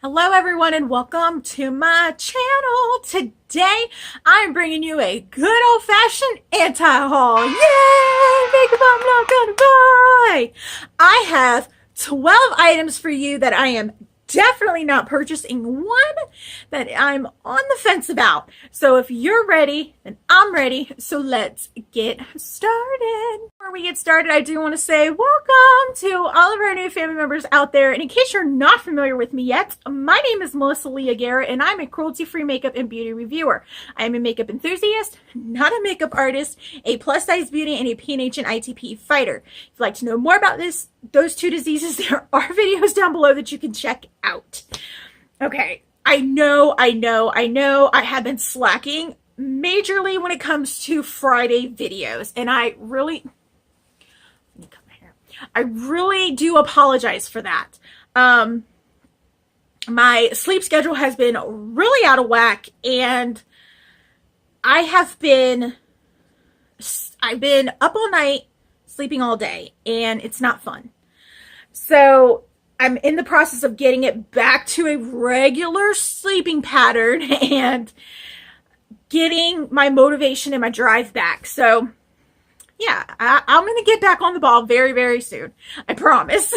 Hello everyone and welcome to my channel. Today I'm bringing you a good old-fashioned anti-haul. Yay! Makeup I'm not gonna buy. I have 12 items for you that I am definitely not purchasing, one that I'm on the fence about. So if you're ready, then I'm ready. So let's get started. Before we get started, I do want to say welcome to all of our new family members out there. And in case you're not familiar with me yet, my name is Leah Garrett, and I'm a cruelty-free makeup and beauty reviewer. I am a makeup enthusiast, not a makeup artist, a plus-size beauty, and a PNH and ITP fighter. If you'd like to know more about those two diseases, there are videos down below that you can check out. Okay, I know I have been slacking majorly when it comes to Friday videos, and I really do apologize for that. My sleep schedule has been really out of whack, and I've been up all night, sleeping all day, and it's not fun. So I'm in the process of getting it back to a regular sleeping pattern and getting my motivation and my drive back. So yeah, I'm going to get back on the ball very, very soon. I promise.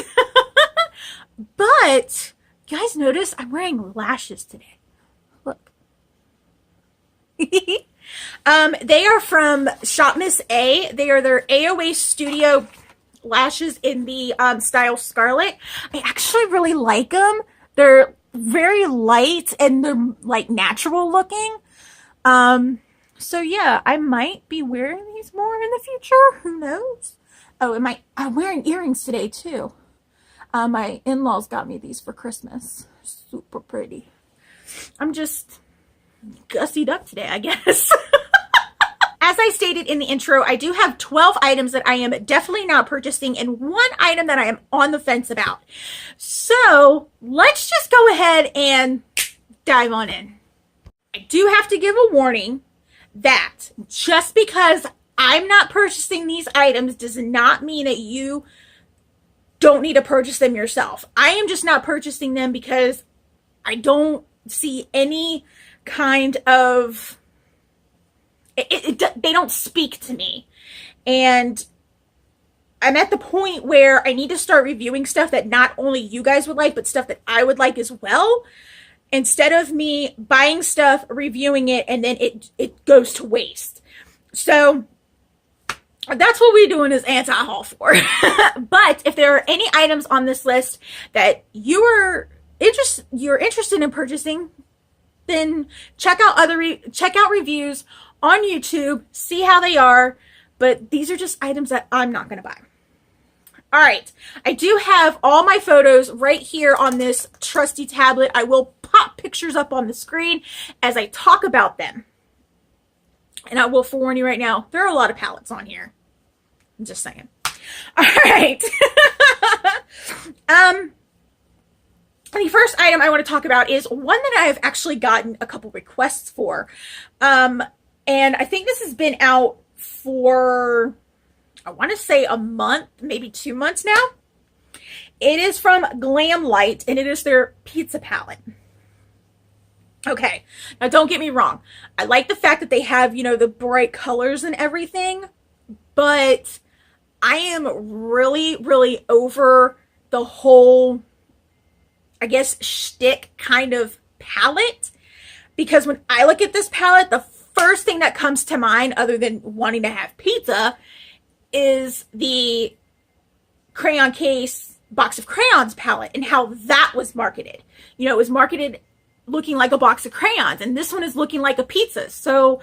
But you guys notice I'm wearing lashes today. Look. They are from Shop Miss A. They are their AOA Studio lashes in the style Scarlet. I actually really like them. They're very light and they're like natural looking. So yeah, I might be wearing these more in the future. Who knows? Oh, I'm wearing earrings today too. My in-laws got me these for Christmas. Super pretty. I'm just gussied up today, I guess. As I stated in the intro, I do have 12 items that I am definitely not purchasing and one item that I am on the fence about. So let's just go ahead and dive on in. I do have to give a warning that just because I'm not purchasing these items does not mean that you don't need to purchase them yourself. I am just not purchasing them because I don't see any kind of... they don't speak to me, and I'm at the point where I need to start reviewing stuff that not only you guys would like, but stuff that I would like as well, instead of me buying stuff, reviewing it, and then it goes to waste. So that's what we're doing this anti-haul for. But if there are any items on this list that you're interested in purchasing, then check out reviews on YouTube, see how they are, but these are just items that I'm not going to buy. All right, I do have all my photos right here on this trusty tablet. I will pop pictures up on the screen as I talk about them. And I will forewarn you right now, there are a lot of palettes on here. I'm just saying. All right. The first item I want to talk about is one that I have actually gotten a couple requests for. And I think this has been out for, I want to say a month, maybe 2 months now. It is from Glam Light, and it is their pizza palette. Okay, now don't get me wrong. I like the fact that they have, you know, the bright colors and everything, but I am really, really over the whole, I guess, shtick kind of palette. Because when I look at this palette, the first thing that comes to mind, other than wanting to have pizza, is the crayon case box of crayons palette and how that was marketed. You know, it was marketed looking like a box of crayons, and this one is looking like a pizza. So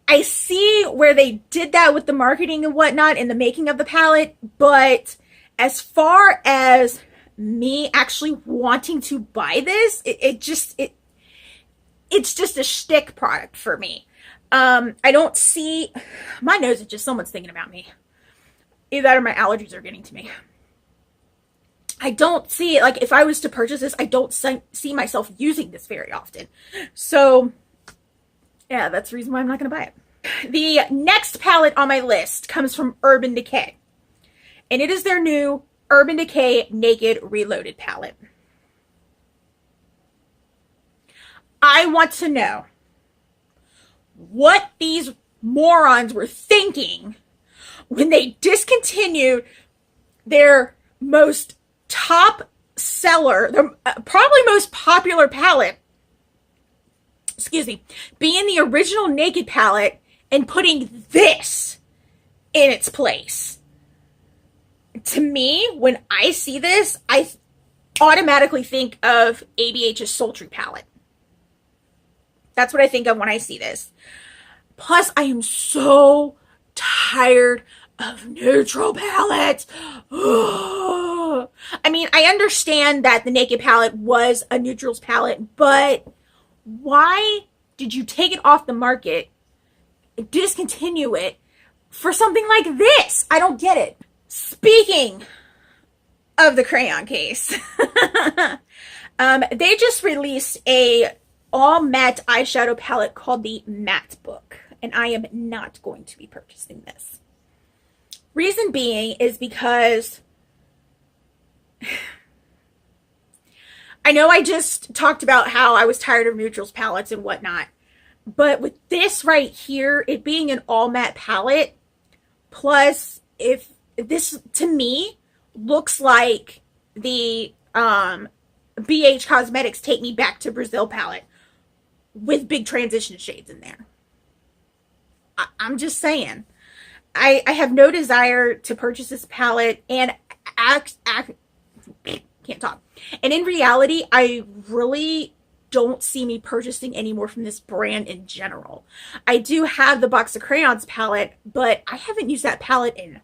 I see where they did that with the marketing and whatnot and the making of the palette, but as far as me actually wanting to buy this, it's just a shtick product for me. I don't see, my nose is just, someone's thinking about me. Either that or my allergies are getting to me. I don't see it, like if I was to purchase this, I don't see myself using this very often. So yeah, that's the reason why I'm not going to buy it. The next palette on my list comes from Urban Decay, and it is their new Urban Decay Naked Reloaded palette. I want to know what these morons were thinking when they discontinued their most top seller, their probably most popular palette, excuse me, being the original Naked palette and putting this in its place. To me, when I see this, I automatically think of ABH's Sultry palette. That's what I think of when I see this. Plus, I am so tired of neutral palettes. I mean, I understand that the Naked palette was a neutrals palette, but why did you take it off the market, discontinue it for something like this? I don't get it. Speaking of the crayon case, they just released a all matte eyeshadow palette called the Matte Book, and I am not going to be purchasing this. Reason being is because I know I just talked about how I was tired of neutrals palettes and whatnot, but with this right here, it being an all matte palette, plus if this to me looks like the BH Cosmetics Take Me Back to Brazil palette with big transition shades in there. I'm just saying. I have no desire to purchase this palette, and can't talk. And in reality, I really don't see me purchasing any more from this brand in general. I do have the Box of Crayons palette, but I haven't used that palette in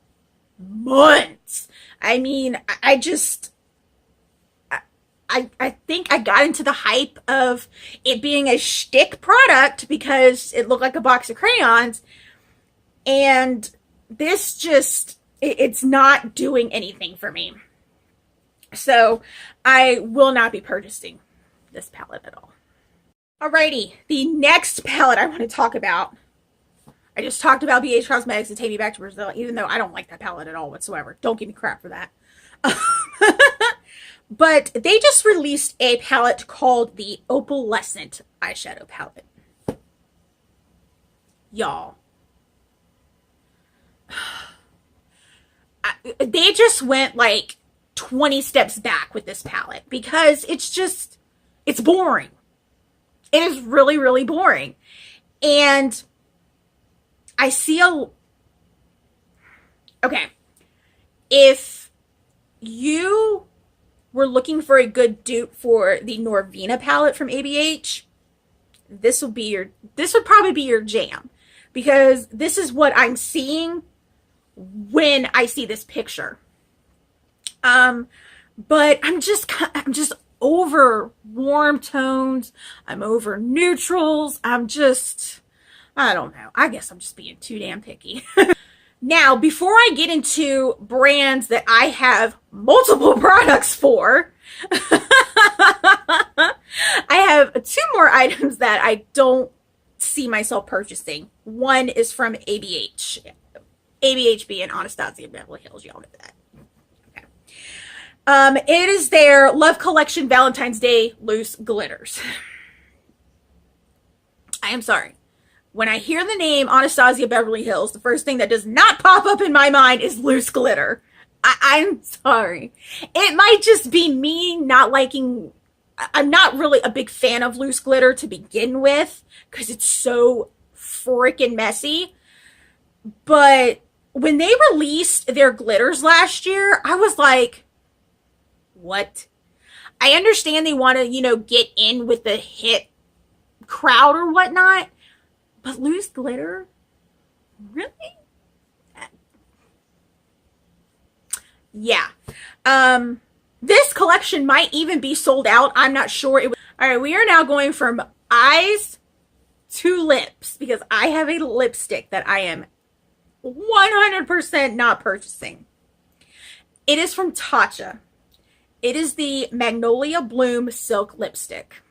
months. I mean, I think I got into the hype of it being a shtick product because it looked like a box of crayons, and this just, it's not doing anything for me. So I will not be purchasing this palette at all. Alrighty, the next palette I want to talk about. I just talked about BH Cosmetics and Take Me Back to Brazil, even though I don't like that palette at all whatsoever. Don't give me crap for that. But they just released a palette called the Opalescent Eyeshadow Palette. Y'all. They just went like 20 steps back with this palette because it's boring. It is really, really boring. And I see okay, if you were looking for a good dupe for the Norvina palette from ABH, this would probably be your jam, because this is what I'm seeing when I see this picture. But I'm just over warm tones. I'm over neutrals. I don't know. I guess I'm just being too damn picky. Now, before I get into brands that I have multiple products for, I have two more items that I don't see myself purchasing. One is from ABH. ABH being Anastasia Beverly Hills. Y'all know that. Okay. It is their Love Collection Valentine's Day Loose Glitters. I am sorry. When I hear the name Anastasia Beverly Hills, the first thing that does not pop up in my mind is loose glitter. I'm sorry. It might just be me not liking... I'm not really a big fan of loose glitter to begin with, because it's so freaking messy. But when they released their glitters last year, I was like, what? I understand they want to, get in with the hit crowd or whatnot. But loose glitter? Really? Yeah. This collection might even be sold out. I'm not sure. Alright, we are now going from eyes to lips, because I have a lipstick that I am 100% not purchasing. It is from Taupe. It is the Magnolia Bloom Silk Lipstick.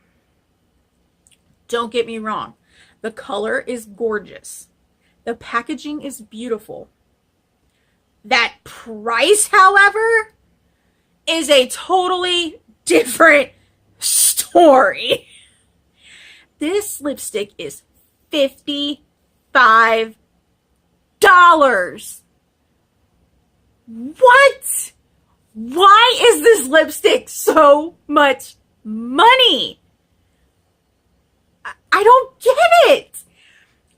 Don't get me wrong. The color is gorgeous. The packaging is beautiful. That price, however, is a totally different story. This lipstick is $55. What? Why is this lipstick so much money? I don't get it.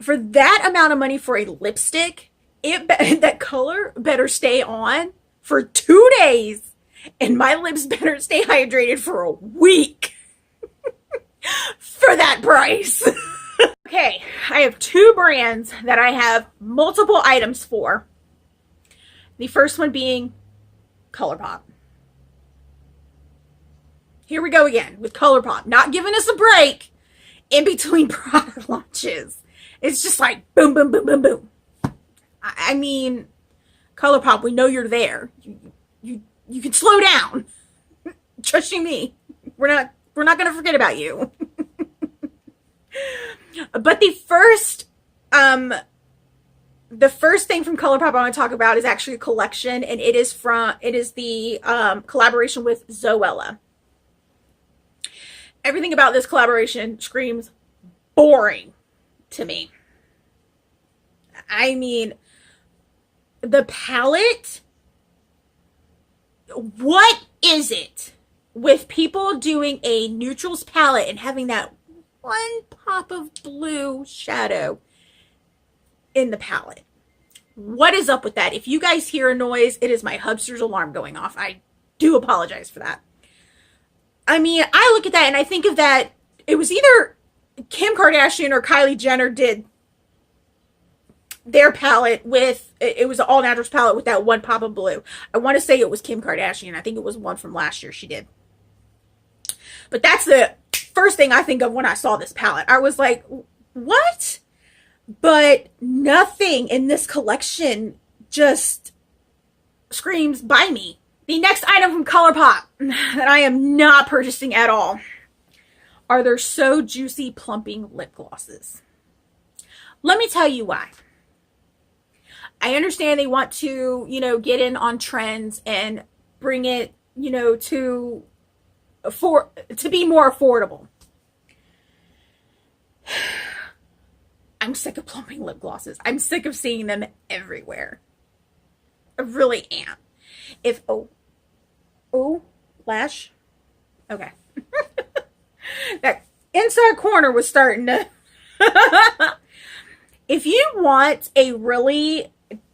For that amount of money for a lipstick, that color better stay on for 2 days, and my lips better stay hydrated for a week for that price. Okay, I have 2 brands that I have multiple items for. The first one being ColourPop. Here we go again with ColourPop, not giving us a break in between product launches. It's just like boom, boom, boom, boom, boom. I mean, ColourPop, we know you're there. You can slow down. Trust you me. We're not going to forget about you. But the first thing from ColourPop I want to talk about is actually a collection, and it is the collaboration with Zoella. Everything about this collaboration screams boring to me. I mean, the palette, what is it with people doing a neutrals palette and having that one pop of blue shadow in the palette? What is up with that? If you guys hear a noise, it is my hubster's alarm going off. I do apologize for that. I mean, I look at that and I think of that, it was either Kim Kardashian or Kylie Jenner did their palette with, it was an all naturals palette with that one pop of blue. I want to say it was Kim Kardashian. I think it was one from last year she did. But that's the first thing I think of when I saw this palette. I was like, what? But nothing in this collection just screams buy me. The next item from ColourPop that I am not purchasing at all are their So Juicy Plumping Lip Glosses. Let me tell you why. I understand they want to, get in on trends and bring it, to be more affordable. I'm sick of plumping lip glosses. I'm sick of seeing them everywhere. I really am. Lash. Okay. That inside corner was starting to. If you want a really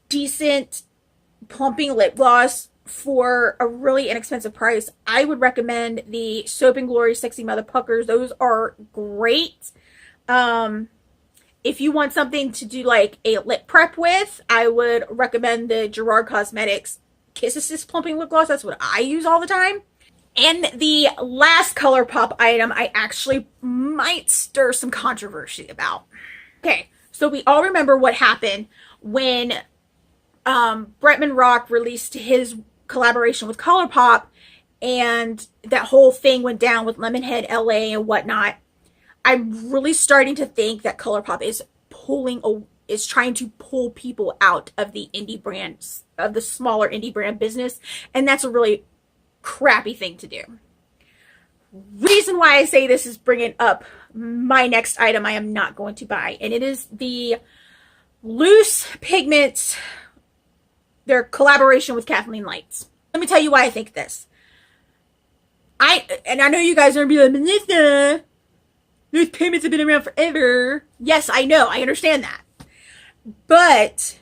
decent plumping lip gloss for a really inexpensive price, I would recommend the Soap and Glory Sexy Mother Puckers. Those are great. If you want something to do like a lip prep with, I would recommend the Gerard Cosmetics Kiss Assist Plumping Lip Gloss. That's what I use all the time. And the last ColourPop item I actually might stir some controversy about. Okay, so we all remember what happened when Bretman Rock released his collaboration with ColourPop, and that whole thing went down with Lemonhead LA and whatnot. I'm really starting to think that ColourPop is trying to pull people out of the indie brands, of the smaller indie brand business, and that's a really crappy thing to do. Reason why I say this is bringing up my next item I am not going to buy, and it is the Loose Pigments, their collaboration with Kathleen Lights. Let me tell you why I think this. I know you guys are going to be like, Melissa, Loose Pigments have been around forever. Yes, I know. I understand that. But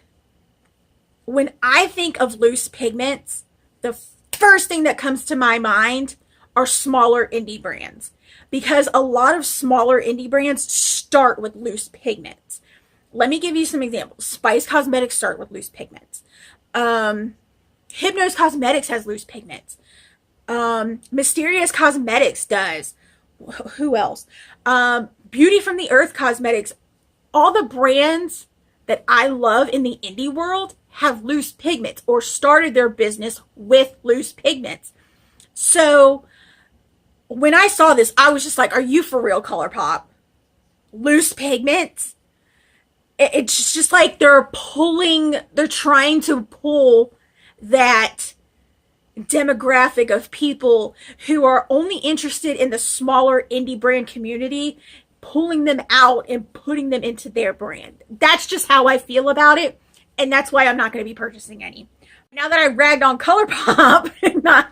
when I think of Loose Pigments, the first thing that comes to my mind are smaller indie brands, because a lot of smaller indie brands start with loose pigments. Let me give you some examples. Spice Cosmetics start with loose pigments. Hypnose Cosmetics has loose pigments. Mysterious Cosmetics does. Who else? Beauty from the Earth Cosmetics. All the brands that I love in the indie world have loose pigments or started their business with loose pigments. So when I saw this, I was just like, are you for real, ColourPop? Loose pigments? It's just like they're trying to pull that demographic of people who are only interested in the smaller indie brand community pulling them out and putting them into their brand. That's just how I feel about it, and that's why I'm not going to be purchasing any. Now that I ragged on ColourPop and not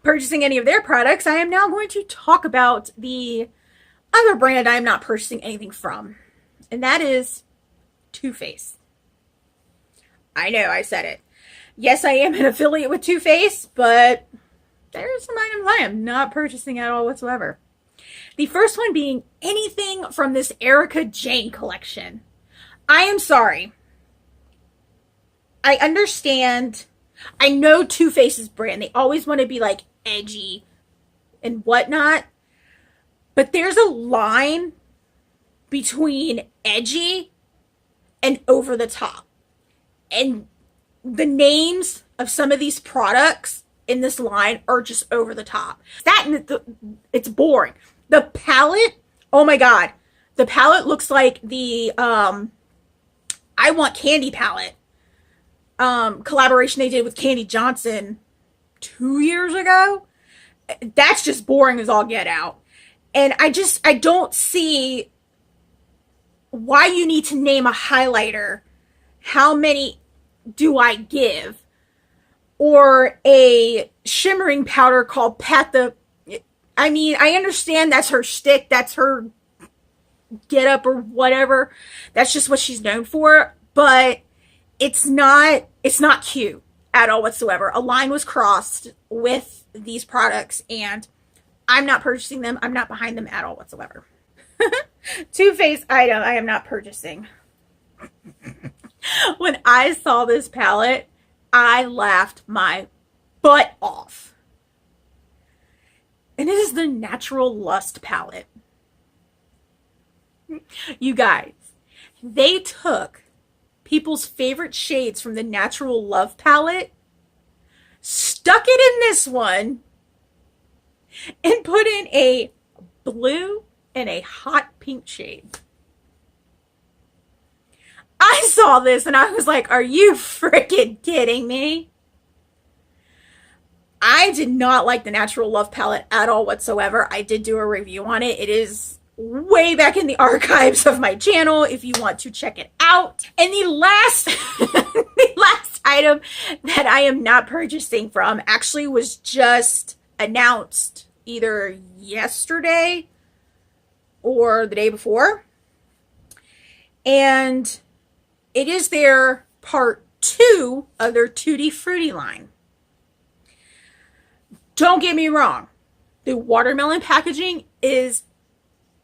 purchasing any of their products, I am now going to talk about the other brand I am not purchasing anything from, and that is Too Faced. I know, I said it. Yes, I am an affiliate with Too Faced, but there are some items I am not purchasing at all whatsoever. The first one being anything from this Erica Jane collection. I am sorry. I understand. I know Too Faced's brand. They always want to be like edgy and whatnot. But there's a line between edgy and over the top. And the names of some of these products in this line are just over the top. Satin, it's boring. The palette, oh my god. The palette looks like the I Want Candy palette collaboration they did with Candy Johnson 2 years ago. That's just boring as all get out. And I don't see why you need to name a highlighter. How many do I give? Or a shimmering powder called Pat the... I mean, I understand that's her shtick, that's her get up or whatever. That's just what she's known for. But it's not cute at all whatsoever. A line was crossed with these products, and I'm not purchasing them. I'm not behind them at all whatsoever. Too Faced item I am not purchasing. When I saw this palette, I laughed my butt off. And it is the Natural Lust palette. You guys, they took people's favorite shades from the Natural Love palette, stuck it in this one, and put in a blue and a hot pink shade. I saw this and I was like, are you freaking kidding me? I did not like the Natural Love palette at all whatsoever. I did do a review on it. It is way back in the archives of my channel if you want to check it out. And the last, the last item that I am not purchasing from actually was just announced either yesterday or the day before. And it is their part 2 of their Tutti Frutti line. Don't get me wrong. The watermelon packaging is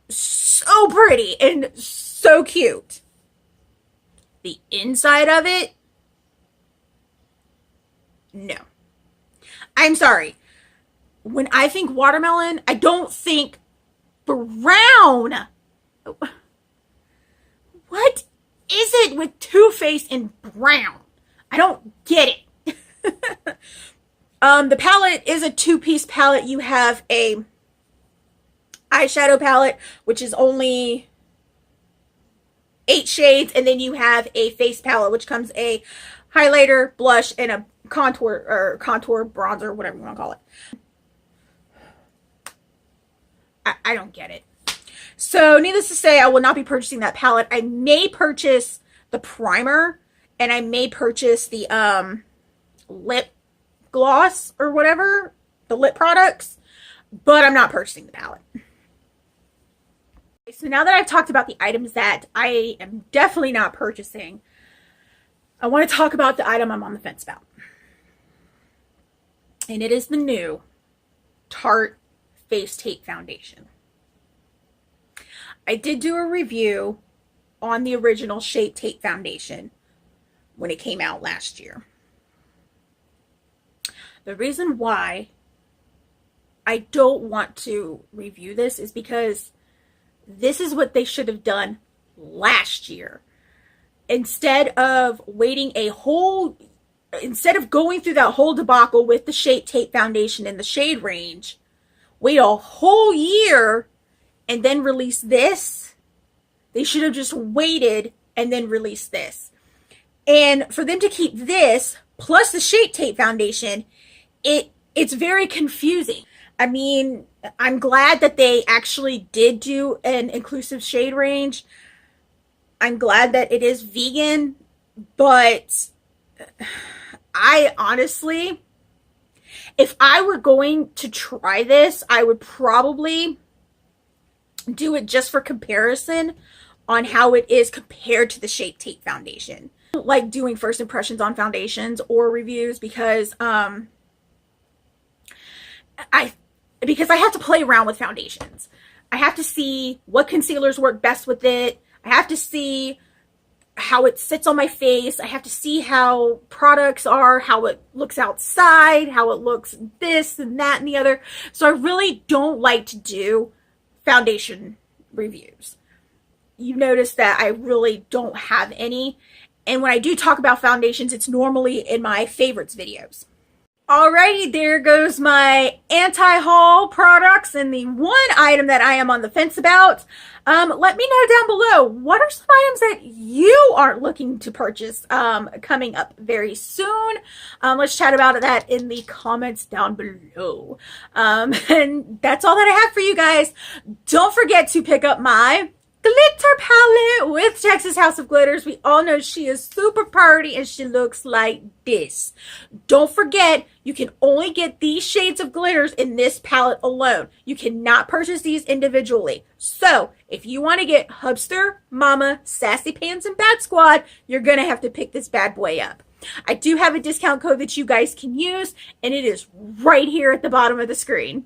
so pretty and so cute. The inside of it, no. I'm sorry. When I think watermelon, I don't think brown. What is it with Too Faced and brown? I don't get it. The palette is a 2-piece palette. You have a eyeshadow palette, which is only 8 shades, and then you have a face palette, which comes a highlighter, blush, and a contour bronzer, whatever you want to call it. I don't get it. So needless to say, I will not be purchasing that palette. I may purchase the primer, and I may purchase the lip gloss or whatever, the lip products, but I'm not purchasing the palette. So now that I've talked about the items that I am definitely not purchasing, I want to talk about the item I'm on the fence about. And it is the new Tarte Face Tape Foundation. I did do a review on the original Shape Tape Foundation when it came out last year. The reason why I don't want to review this is because this is what they should have done last year. Instead of waiting instead of going through that whole debacle with the Shape Tape Foundation and the shade range, wait a whole year and then release this. They should have just waited and then released this. And for them to keep this plus the Shape Tape Foundation, it's very confusing. I mean, I'm glad that they actually did do an inclusive shade range. I'm glad that it is vegan, but I honestly, if I were going to try this, I would probably do it just for comparison on how it is compared to the Shape Tape foundation. I don't like doing first impressions on foundations or reviews because I have to play around with foundations. I have to see what concealers work best with it. I have to see how it sits on my face. I have to see how products are, how it looks outside, how it looks this and that and the other. So I really don't like to do foundation reviews. You notice that I really don't have any. And when I do talk about foundations, it's normally in my favorites videos. Alrighty, there goes my anti-haul products and the one item that I am on the fence about. Let me know down below, what are some items that you aren't looking to purchase coming up very soon? Let's chat about that in the comments down below. And that's all that I have for you guys. Don't forget to pick up my glitter palette with Texas House of Glitters. We all know she is super pretty and she looks like this. Don't forget, you can only get these shades of glitters in this palette alone. You cannot purchase these individually. So if you want to get Hubster, Mama, Sassy Pants, and Bat Squad, you're going to have to pick this bad boy up. I do have a discount code that you guys can use, and it is right here at the bottom of the screen.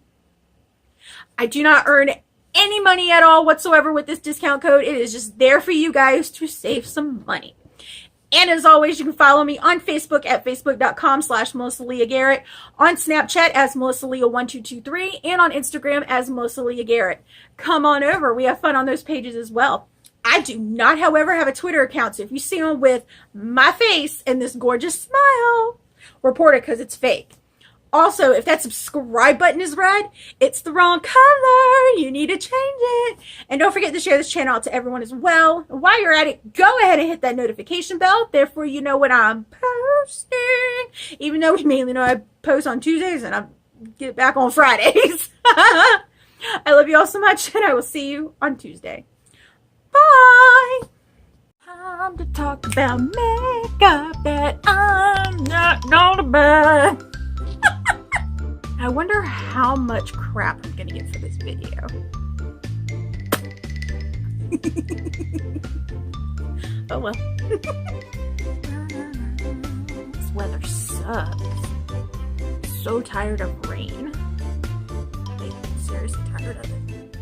I do not earn any money at all whatsoever with this discount code. It is just there for you guys to save some money. And as always, you can follow me on Facebook at facebook.com/MelissaLeahGarrett, on Snapchat as MelissaLeah1223, and on Instagram as MelissaLeahGarrett. Come on over. We have fun on those pages as well. I do not, however, have a Twitter account, so if you see one with my face and this gorgeous smile, report it because it's fake. Also, if that subscribe button is red, it's the wrong color. You need to change it. And don't forget to share this channel out to everyone as well. And while you're at it, go ahead and hit that notification bell. Therefore, you know when I'm posting. Even though we mainly know I post on Tuesdays and I get back on Fridays. I love you all so much, and I will see you on Tuesday. Bye. Time to talk about makeup that I'm not known about. I wonder how much crap I'm gonna get for this video. Oh well. This weather sucks. So tired of rain. Like, seriously tired of it.